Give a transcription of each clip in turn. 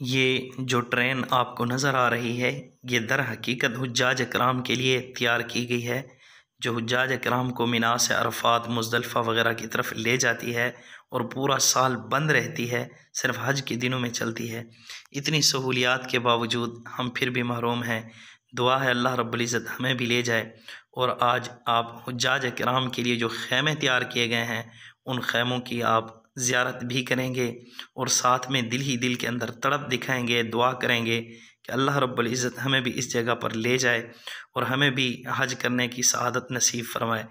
ये जो ट्रेन आपको नज़र आ रही है, ये दर हकीकत हुज्जाज इकराम के लिए तैयार की गई है, जो हुज्जाज इकराम को मिना से अरफात, मुज़दलिफ़ा वग़ैरह की तरफ ले जाती है और पूरा साल बंद रहती है, सिर्फ़ हज के दिनों में चलती है। इतनी सहूलियात के बावजूद हम फिर भी महरूम हैं। दुआ है अल्लाह रब्बुल इज़्ज़त हमें भी ले जाए। और आज आप हुज्जाज इकराम के लिए जो ख़ैमे तैयार किए गए हैं, उन ख़ैमों की आप ज़ियारत भी करेंगे और साथ में दिल ही दिल के अंदर तड़प दिखाएंगे, दुआ करेंगे कि अल्लाह रब्बुल इज़्ज़त हमें भी इस जगह पर ले जाए और हमें भी हज करने की सआदत नसीब फरमाए।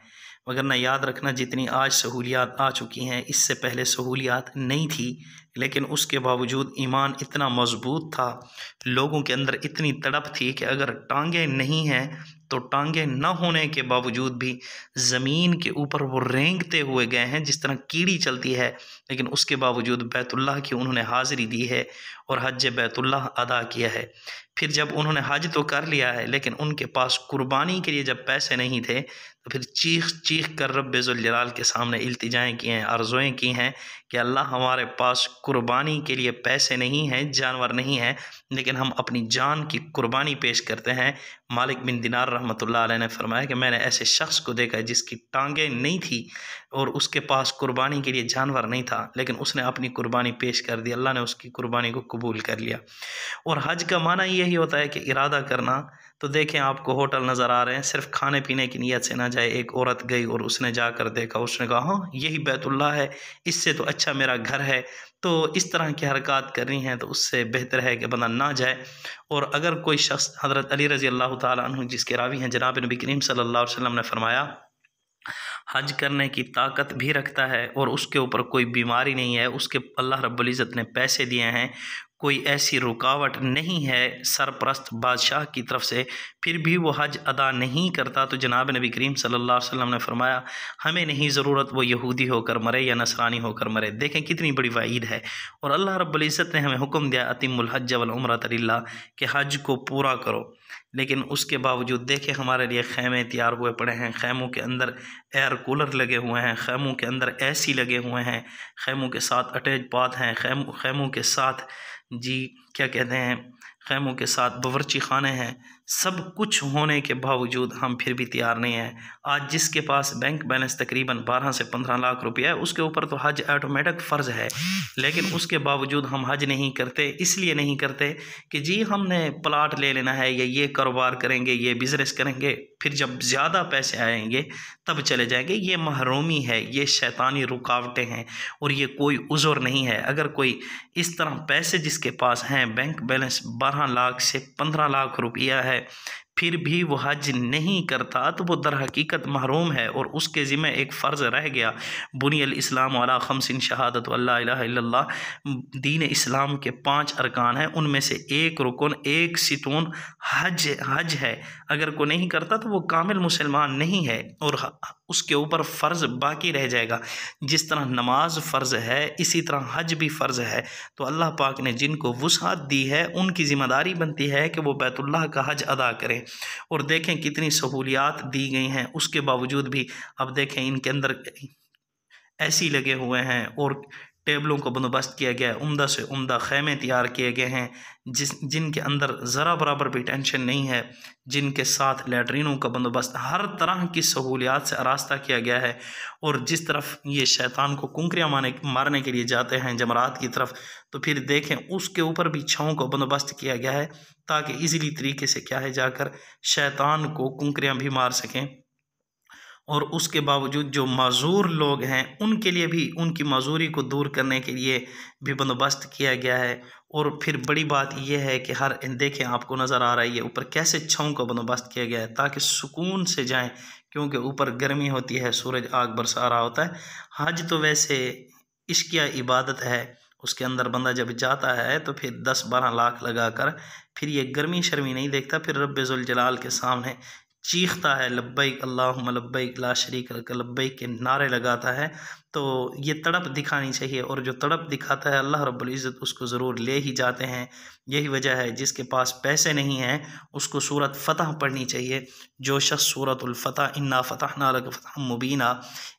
वगरना याद रखना, जितनी आज सहूलियात आ चुकी हैं, इससे पहले सहूलियात नहीं थी, लेकिन उसके बावजूद ईमान इतना मज़बूत था, लोगों के अंदर इतनी तड़प थी कि अगर टांगें नहीं हैं तो टांगें न होने के बावजूद भी ज़मीन के ऊपर वो रेंगते हुए गए हैं, जिस तरह कीड़ी चलती है, लेकिन उसके बावजूद बैतुल्लाह की उन्होंने हाज़िरी दी है और हज बैतुल्लाह अदा किया है। फिर जब उन्होंने हज तो कर लिया है, लेकिन उनके पास कुर्बानी के लिए जब पैसे नहीं थे, तो फिर चीख चीख कर रब्बे ज़ुल जलाल के सामने इल्तिजाएँ की हैं, अर्ज़ोएँ की हैं कि अल्लाह, हमारे पास कुर्बानी के लिए पैसे नहीं हैं, जानवर नहीं हैं, लेकिन हम अपनी जान की कुर्बानी पेश करते हैं। मालिक बिन दिनार रहमतुल्लाह अलैह ने फरमाया कि मैंने ऐसे शख्स को देखा जिसकी टांगें नहीं थी और उसके पास कुर्बानी के लिए जानवर नहीं था, लेकिन उसने अपनी कुर्बानी पेश कर दी, अल्लाह ने उसकी कुर्बानी को कबूल कर लिया। और हज का माना यही होता है कि इरादा करना। तो देखें, आपको होटल नज़र आ रहे हैं, सिर्फ खाने पीने की नीयत से ना जाए। एक औरत गई और उसने जाकर देखा, उसने कहा हाँ यही बैतुल्लाह है, इससे तो अच्छा मेरा घर है। तो इस तरह की हरकत करनी है तो उससे बेहतर है कि बंदा ना जाए। और अगर कोई शख्स, हज़रत अली रज़ी अल्लाह ताला अन्हु जिसके रावी हैं, जनाब नबी करीम सल्लल्लाहु अलैहि वसल्लम ने फरमाया, हज करने की ताकत भी रखता है और उसके ऊपर कोई बीमारी नहीं है, उसके अल्लाह रब्बुल इज़्ज़त ने पैसे दिए हैं, कोई ऐसी रुकावट नहीं है सरपरस्त बादशाह की तरफ से, फिर भी वो हज अदा नहीं करता, तो जनाब नबी करीम सल्लल्लाहु अलैहि वसल्लम ने फरमाया, हमें नहीं ज़रूरत वो यहूदी होकर मरे या नसरानी होकर मरे। देखें कितनी बड़ी वाईद है। और अल्लाह रब्बुल इज़्ज़त ने हमें हुक्म दिया, अतिमुल हज वल उम्रत लिल्लाह, कि हज को पूरा करो। लेकिन उसके बावजूद देखें, हमारे लिए खैमे तैयार हुए पड़े हैं, खैमों के अंदर एयर कूलर लगे हुए हैं, खैमों के अंदर एसी लगे हुए हैं, खैमों के साथ अटैच बाथ हैं, खैमों के साथ जी क्या कहते हैं, खैमों के साथ बावर्ची खाने हैं। सब कुछ होने के बावजूद हम फिर भी तैयार नहीं हैं। आज जिसके पास बैंक बैलेंस तकरीबन 12 से 15 लाख रुपया है, उसके ऊपर तो हज ऑटोमेटिक फ़र्ज़ है, लेकिन उसके बावजूद हम हज नहीं करते। इसलिए नहीं करते कि जी हमने प्लाट ले लेना है या ये कारोबार करेंगे, ये बिज़नेस करेंगे, फिर जब ज़्यादा पैसे आएंगे तब चले जाएंगे। ये महरूमी है, ये शैतानी रुकावटें हैं और ये कोई उज़्र नहीं है। अगर कोई इस तरह पैसे जिसके पास हैं, बैंक बैलेंस 12 लाख से 15 लाख रुपया है, फिर भी वो हज नहीं करता, तो वो दर हकीकत महरूम है और उसके ज़िम्मे एक फ़र्ज़ रह गया। बुनियल इस्लाम अला खम्सिन शहादत अल्ला इलाहा इल्लल्लाह, दीन इस्लाम के 5 अरकान हैं, उनमें से एक रुकन, एक सितून हज है। अगर कोई नहीं करता तो वो कामिल मुसलमान नहीं है और उसके ऊपर फ़र्ज़ बाकी रह जाएगा। जिस तरह नमाज फ़र्ज़ है, इसी तरह हज भी फ़र्ज़ है। तो अल्लाह पाक ने जिनको वुसअत दी है, उनकी ज़िम्मेदारी बनती है कि वो बैतुल्लाह का हज अदा करें। और देखें कितनी सहूलियात दी गई हैं, उसके बावजूद भी अब देखें इनके अंदर ऐसी लगे हुए हैं और टेबलों का बंदोबस्त किया गया है, उम्दा से उम्दा खैमे तैयार किए गए हैं, जिनके अंदर ज़रा बराबर भी टेंशन नहीं है, जिनके साथ लैट्रिनों का बंदोबस्त, हर तरह की सहूलियात से आरास्ता किया गया है। और जिस तरफ ये शैतान को कुंकरियाँ मारने के लिए जाते हैं जमरात की तरफ, तो फिर देखें उसके ऊपर भी छाँव का बंदोबस्त किया गया है, ताकि ईज़िली तरीके से क्या है जाकर शैतान को कुंकरियाँ भी मार सकें। और उसके बावजूद जो माज़ूर लोग हैं, उनके लिए भी उनकी माज़ूरी को दूर करने के लिए भी बंदोबस्त किया गया है। और फिर बड़ी बात यह है कि हर देखें, आपको नज़र आ रही है ऊपर कैसे छाँव का बंदोबस्त किया गया है, ताकि सुकून से जाएं, क्योंकि ऊपर गर्मी होती है, सूरज आग बरसा रहा होता है। हज तो वैसे इश्किया इबादत है, उसके अंदर बंदा जब जाता है तो फिर 10-12 लाख लगा कर फिर ये गर्मी शर्मी नहीं देखता, फिर रब्बे ज़ुल जलाल के सामने चीखता है, लब्बैक अल्लाहुम्मा लब्बैक ला शरीक लक लब्बैक के नारे लगाता है। तो ये तड़प दिखानी चाहिए, और जो तड़प दिखाता है अल्लाह रब्बुल इज़्ज़त उसको ज़रूर ले ही जाते हैं। यही वजह है जिसके पास पैसे नहीं हैं उसको सूरत फ़तह पढ़नी चाहिए। जो शख्स सूरतुल फ़तह इन्ना फ़तहना लक फ़तहम मुबीना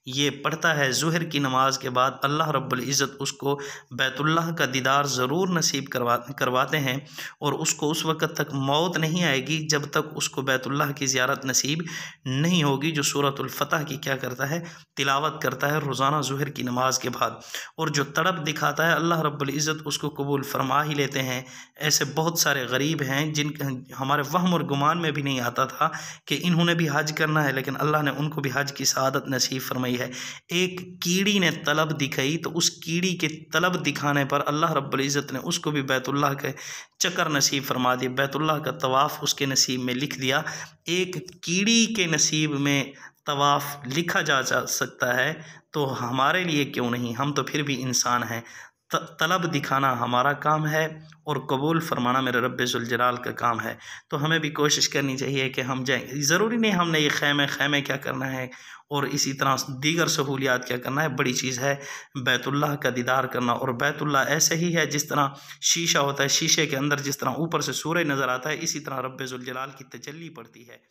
ये पढ़ता है ज़ुहर की नमाज के बाद, अल्लाह रब्बुल इज़्ज़त उसको बैतुल्लाह का दीदार ज़रूर नसीब करवाते हैं, और उसको उस वक़्त तक मौत नहीं आएगी जब तक उसको बैतुल्लाह की ज़ियारत नसीब नहीं होगी। जो सूरतुल फ़तह की क्या करता है, तिलावत करता है रोज़ाना ज़ुहर की नमाज के बाद, और जो तड़प दिखाता है अल्लाह रब्बुल इज़्ज़त उसको कबूल फरमा ही लेते हैं। ऐसे बहुत सारे गरीब हैं जिन हमारे वहम और गुमान में भी नहीं आता था कि इन्होंने भी हज करना है, लेकिन अल्लाह ने उनको भी हज की सआदत नसीब फरमाई है। एक कीड़ी ने तलब दिखाई तो उस कीड़ी के तलब दिखाने पर अल्लाह रब्बुल इज़्ज़त ने उसको भी बैतुल्लाह के चक्कर नसीब फरमा दिए, बैतुल्लाह का तवाफ़ उसके नसीब में लिख दिया। एक कीड़ी के नसीब में तवाफ़ लिखा जा सकता है तो हमारे लिए क्यों नहीं, हम तो फिर भी इंसान हैं। तलब दिखाना हमारा काम है और कबूल फरमाना मेरे रब्बे ज़ुल जलाल का काम है। तो हमें भी कोशिश करनी चाहिए कि हम जाएँ, ज़रूरी नहीं हमने ये खैमे क्या करना है और इसी तरह दीगर सहूलियात क्या करना है। बड़ी चीज़ है बैतुल्लाह का दीदार करना, और बैतुल्लाह ऐसे ही है जिस तरह शीशा होता है, शीशे के अंदर जिस तरह ऊपर से सूरज नज़र आता है, इसी तरह रब्बे ज़ुल जलाल की तजल्ली पड़ती है।